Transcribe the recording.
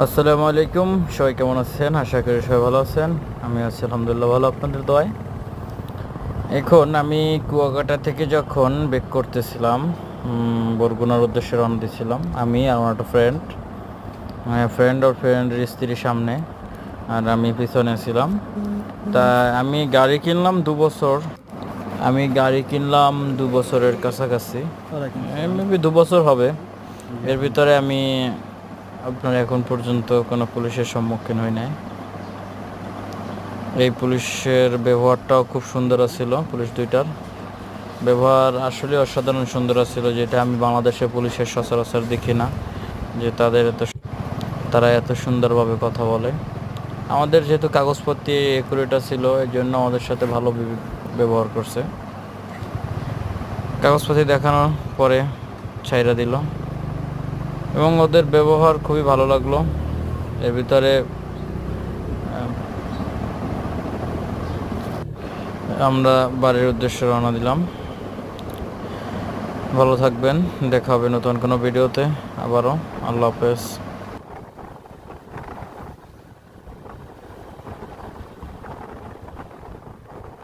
আসসালামু আলাইকুম। সবাই কেমন আছেন? আশা করি সবাই ভালো আছেন। আমি আছি আলহামদুলিল্লাহ ভালো, আপনাদের দোয়ায়। এখন আমি কুয়াকাটা থেকে যখন ব্যাক করতেছিলাম, বরগুনার উদ্দেশ্যে রওনা দিয়েছিলাম, আমি আর আমার একটা ফ্রেন্ডের স্ত্রীর সামনে, আর আমি পিছনে ছিলাম। তা আমি গাড়ি কিনলাম 2 বছরের কাছাকাছি, মেবি 2 বছর হবে। এর ভিতরে আমি আপনার এখন পর্যন্ত কোনো পুলিশের সম্মুখীন হই নাই। এই পুলিশের ব্যবহারটাও খুব সুন্দর ছিল। পুলিশ দুইটার ব্যবহার আসলে অসাধারণ সুন্দর ছিল, যেটা আমি বাংলাদেশের পুলিশের সচরাচর দেখি না, যে তারা এত সুন্দরভাবে কথা বলে। আমাদের যেহেতু কাগজপত্র একুরেটা ছিল, এই জন্য আমাদের সাথে ভালো ব্যবহার করছে। কাগজপত্র দেখানোর পরে ছাইরা দিল এবং ওদের ব্যবহার খুবই ভালো লাগলো। এর ভিতরে আমরা বাড়ির উদ্দেশ্যে রওনা দিলাম। ভালো থাকবেন, দেখা হবে নতুন কোনো ভিডিওতে আবারও। আল্লাহ হাফেজ।